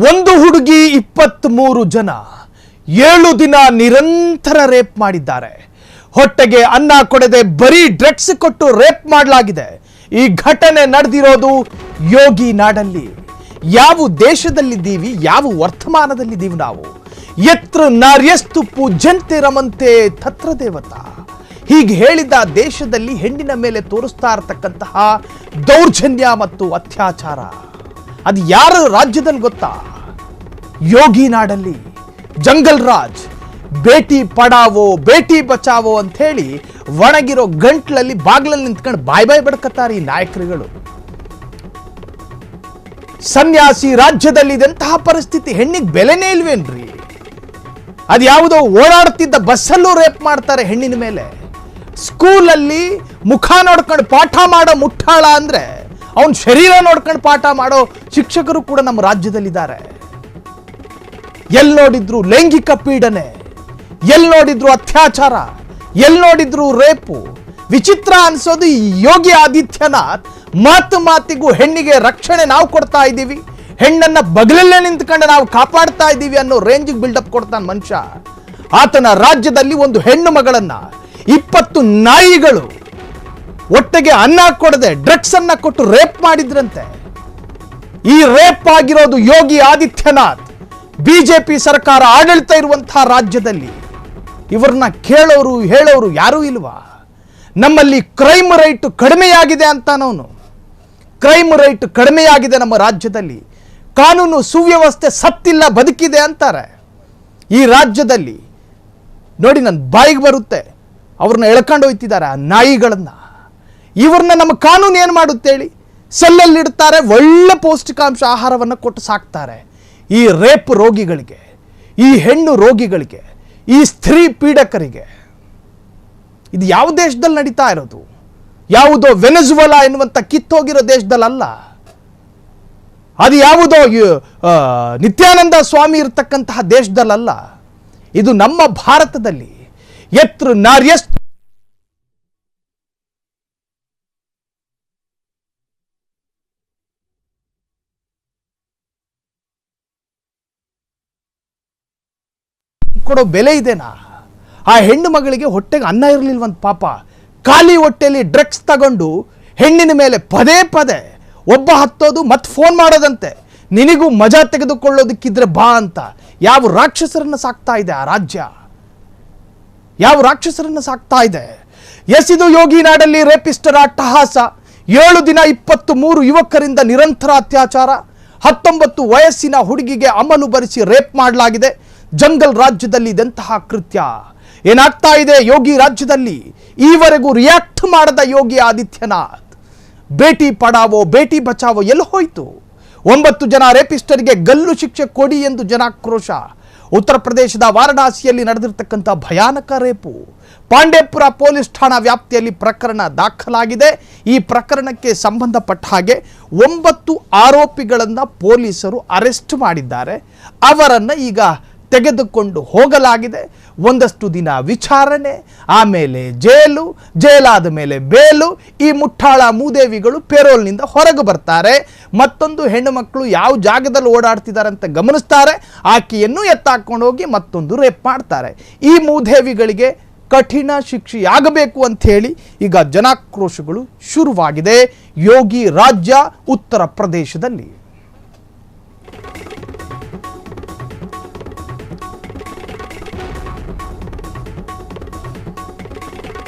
ಒಂದು ಹುಡುಗಿ 23 ಜನ 7 ದಿನ ನಿರಂತರ ರೇಪ್ ಮಾಡಿದ್ದಾರೆ. ಹೊಟ್ಟೆಗೆ ಅನ್ನ ಕೊಡದೆ ಬರೀ ಡ್ರಗ್ಸ್ ಕೊಟ್ಟು ರೇಪ್ ಮಾಡಲಾಗಿದೆ. ಈ ಘಟನೆ ನಡೆದಿರೋದು ಯೋಗಿ ನಾಡಲ್ಲಿ. ಯಾವ ದೇಶದಲ್ಲಿದ್ದೀವಿ, ಯಾವ ವರ್ತಮಾನದಲ್ಲಿದ್ದೀವಿ ನಾವು? ಯತ್ರ ನಾರ್ಯಸ್ತು ಪೂಜ್ಯಂತೆ ರಮಂತೆ ತತ್ರ ದೇವತಾ. ಹೀಗೆ ಹೇಳಿದ ದೇಶದಲ್ಲಿ ಹೆಣ್ಣಿನ ಮೇಲೆ ತೋರಿಸ್ತಾ ಇರತಕ್ಕಂತಹ ದೌರ್ಜನ್ಯ ಮತ್ತು ಅತ್ಯಾಚಾರ ಅದು ಯಾರ ರಾಜ್ಯದಲ್ಲಿ ಗೊತ್ತಾ? ಯೋಗಿ ನಾಡಲ್ಲಿ. ಜಂಗಲ್ ರಾಜ್. ಬೇಟಿ ಪಡಾವೋ ಬೇಟಿ ಬಚಾವೋ ಅಂತ ಹೇಳಿ ಒಣಗಿರೋ ಗಂಟ್ಲಲ್ಲಿ ಬಾಗ್ಲಲ್ಲಿ ನಿಂತ್ಕೊಂಡು ಬಾಯ್ ಬಡ್ಕತ್ತಾರೆ ಈ ನಾಯಕರುಗಳು. ಸನ್ಯಾಸಿ ರಾಜ್ಯದಲ್ಲಿ ಇದಂತಹ ಪರಿಸ್ಥಿತಿ. ಹೆಣ್ಣಿಗೆ ಬೆಲೆನೇ ಇಲ್ವೇನ್ರಿ? ಅದು ಯಾವುದೋ ಓಡಾಡ್ತಿದ್ದ ಬಸ್ಸಲ್ಲೂ ರೇಪ್ ಮಾಡ್ತಾರೆ ಹೆಣ್ಣಿನ ಮೇಲೆ. ಸ್ಕೂಲಲ್ಲಿ ಮುಖ ನೋಡ್ಕೊಂಡು ಪಾಠ ಮಾಡೋ ಮುಟ್ಟಾಳ ಅಂದ್ರೆ ಅವನ ಶರೀರ ನೋಡ್ಕೊಂಡು ಪಾಠ ಮಾಡೋ ಶಿಕ್ಷಕರು ಕೂಡ ನಮ್ಮ ರಾಜ್ಯದಲ್ಲಿದ್ದಾರೆ. ಎಲ್ಲಿ ನೋಡಿದ್ರು ಲೈಂಗಿಕ ಪೀಡನೆ, ಎಲ್ಲಿ ನೋಡಿದ್ರು ಅತ್ಯಾಚಾರ, ಎಲ್ಲಿ ನೋಡಿದ್ರು ರೇಪು. ವಿಚಿತ್ರ ಅನ್ಸೋದು ಈ ಯೋಗಿ ಆದಿತ್ಯನಾಥ್ ಮಾತಿಗೂ ಹೆಣ್ಣಿಗೆ ರಕ್ಷಣೆ ನಾವು ಕೊಡ್ತಾ ಇದ್ದೀವಿ, ಹೆಣ್ಣನ್ನ ಬಗಲಲ್ಲೇ ನಿಂತ್ಕೊಂಡು ನಾವು ಕಾಪಾಡ್ತಾ ಇದ್ದೀವಿ ಅನ್ನೋ ರೇಂಜಿಗೆ ಬಿಲ್ಡಪ್ ಕೊಡ್ತಾನೆ ಮನುಷ್ಯ. ಆತನ ರಾಜ್ಯದಲ್ಲಿ ಒಂದು ಹೆಣ್ಣು ಮಗಳನ್ನ 20 ನಾಯಿಗಳು ಒಟ್ಟಿಗೆ ಅನ್ನ ಕೊಡದೆ ಡ್ರಗ್ಸ್ ಅನ್ನ ಕೊಟ್ಟು ರೇಪ್ ಮಾಡಿದ್ರಂತೆ. ಈ ರೇಪ್ ಆಗಿರೋದು ಯೋಗಿ ಆದಿತ್ಯನಾಥ್ ಬಿಜೆಪಿ ಸರ್ಕಾರ ಆಡಳಿತ ಇರುವಂತಹ ರಾಜ್ಯದಲ್ಲಿ. ಇವ್ರನ್ನ ಕೇಳೋರು ಹೇಳೋರು ಯಾರೂ ಇಲ್ವಾ? ನಮ್ಮಲ್ಲಿ ಕ್ರೈಮ್ ರೈಟ್ ಕಡಿಮೆಯಾಗಿದೆ ಅಂತಾನವನು. ಕ್ರೈಮ್ ರೈಟ್ ಕಡಿಮೆಯಾಗಿದೆ ನಮ್ಮ ರಾಜ್ಯದಲ್ಲಿ, ಕಾನೂನು ಸುವ್ಯವಸ್ಥೆ ಸತ್ತಿಲ್ಲ ಬದುಕಿದೆ ಅಂತಾರೆ. ಈ ರಾಜ್ಯದಲ್ಲಿ ನೋಡಿ, ನನ್ನ ಬಾಯಿಗೆ ಬರುತ್ತೆ, ಅವ್ರನ್ನ ಎಳ್ಕೊಂಡು ಹೋಯ್ತಿದ್ದಾರೆ ಆ ನಾಯಿಗಳನ್ನ. ಇವ್ರನ್ನ ನಮ್ಮ ಕಾನೂನು ಏನು ಮಾಡುತ್ತೆ ಹೇಳಿ? ಸೆಲ್ಲಲ್ಲಿಡ್ತಾರೆ, ಒಳ್ಳೆ ಪೌಷ್ಟಿಕಾಂಶ ಆಹಾರವನ್ನು ಕೊಟ್ಟು ಸಾಕ್ತಾರೆ. ಈ ರೇಪ್ ರೋಗಿಗಳಿಗೆ, ಈ ಹೆಣ್ಣು ರೋಗಿಗಳಿಗೆ, ಈ ಸ್ತ್ರೀ ಪೀಡಕರಿಗೆ. ಇದು ಯಾವ ದೇಶದಲ್ಲಿ ನಡೀತಾ ಇರೋದು? ಯಾವುದೋ ವೆನೆಜುವೆಲಾ ಎನ್ನುವಂಥ ಕಿತ್ತೋಗಿರೋ ದೇಶದಲ್ಲ. ಅದು ಯಾವುದೋ ನಿತ್ಯಾನಂದ ಸ್ವಾಮಿ ಇರತಕ್ಕಂತಹ ದೇಶದಲ್ಲ. ಇದು ನಮ್ಮ ಭಾರತದಲ್ಲಿ. ಯತ್ರ ನಾರ್ಯಸ್ತು ಕೊಡೋ ಬೆಲೆ ಇದೆನಾ? ಆ ಹೆಣ್ಣು ಮಗಳಿಗೆ ಹೊಟ್ಟೆಗೆ ಅನ್ನ ಇರಲಿಲ್ವಂತ ಪಾಪ. ಖಾಲಿ ಹೊಟ್ಟೆಯಲ್ಲಿ ಡ್ರಗ್ಸ್ ತಗೊಂಡು ಹೆಣ್ಣಿನ ಮೇಲೆ ಪದೇ ಪದೇ ಒಬ್ಬ ಹತ್ತೋದು ಮತ್ತೆ ಫೋನ್ ಮಾಡೋದಂತೆ, ನಿನಗೂ ಮಜಾ ತೆಗೆದುಕೊಳ್ಳೋದಕ್ಕಿದ್ರೆ ಬಾ ಅಂತ. ಯಾವ ರಾಕ್ಷಸರನ್ನು ಸಾಕ್ತಾ ಇದೆ ಆ ರಾಜ್ಯ? ಯಾವ ರಾಕ್ಷಸರನ್ನು ಸಾಕ್ತಾ ಇದೆ? ಇದು ಯೋಗಿ ನಾಡಲ್ಲಿ ರೇಪಿಸ್ಟರ ಅಟ್ಟಹಾಸ. 7 ದಿನ 23 ಯುವಕರಿಂದ ನಿರಂತರ ಅತ್ಯಾಚಾರ. 19 ವಯಸ್ಸಿನ ಹುಡುಗಿಗೆ ಅಮಲು ಬರೆಸಿ ರೇಪ್ ಮಾಡಲಾಗಿದೆ. ಜಂಗಲ್ ರಾಜ್ಯದಲ್ಲಿ ಇದೆಂತಹ ಕೃತ್ಯ ಏನಾಗ್ತಾ ಇದೆ ಯೋಗಿ ರಾಜ್ಯದಲ್ಲಿ? ಈವರೆಗೂ ರಿಯಾಕ್ಟ್ ಮಾಡದ ಯೋಗಿ ಆದಿತ್ಯನಾಥ್. ಬೇಟಿ ಪಡಾವೋ ಬೇಟಿ ಬಚಾವೋ ಎಲ್ಲಿ ಹೋಯ್ತು? 9 ಜನ ರೇಪಿಸ್ಟರಿಗೆ ಗಲ್ಲು ಶಿಕ್ಷೆ ಕೊಡಿ ಎಂದು ಜನಾಕ್ರೋಶ. ಉತ್ತರ ಪ್ರದೇಶದ ವಾರಣಾಸಿಯಲ್ಲಿ ನಡೆದಿರ್ತಕ್ಕಂಥ ಭಯಾನಕ ರೇಪು. ಪಾಂಡೇಪುರ ಪೊಲೀಸ್ ಠಾಣಾ ವ್ಯಾಪ್ತಿಯಲ್ಲಿ ಪ್ರಕರಣ ದಾಖಲಾಗಿದೆ. ಈ ಪ್ರಕರಣಕ್ಕೆ ಸಂಬಂಧಪಟ್ಟ ಹಾಗೆ 9 ಆರೋಪಿಗಳನ್ನು ಪೊಲೀಸರು ಅರೆಸ್ಟ್ ಮಾಡಿದ್ದಾರೆ. ಅವರನ್ನು ಈಗ ತೆಗೆದುಕೊಂಡು ಹೋಗಲಾಗಿದೆ. ಒಂದಷ್ಟು ದಿನ ವಿಚಾರಣೆ, ಆಮೇಲೆ ಜೈಲಾದ ಮೇಲೆ ಬೇಲು. ಈ ಮುಠಾಳ ಮೂದೇವಿಗಳು ಪೇರೋಲ್ನಿಂದ ಹೊರಗೆ ಬರ್ತಾರೆ. ಮತ್ತೊಂದು ಹೆಣ್ಣು ಮಕ್ಕಳು ಯಾವ ಜಾಗದಲ್ಲಿ ಓಡಾಡ್ತಿದ್ದಾರೆ ಅಂತ ಗಮನಿಸ್ತಾರೆ. ಆಕೆಯನ್ನು ಎತ್ತಾಕೊಂಡು ಹೋಗಿ ಮತ್ತೊಂದು ರೇಪ್ ಮಾಡ್ತಾರೆ. ಈ ಮೂದೇವಿಗಳಿಗೆ ಕಠಿಣ ಶಿಕ್ಷೆಯಾಗಬೇಕು ಅಂತ ಹೇಳಿ ಈಗ ಜನಾಕ್ರೋಶಗಳು ಶುರುವಾಗಿದೆ ಯೋಗಿ ರಾಜ್ಯ ಉತ್ತರ ಪ್ರದೇಶದಲ್ಲಿ.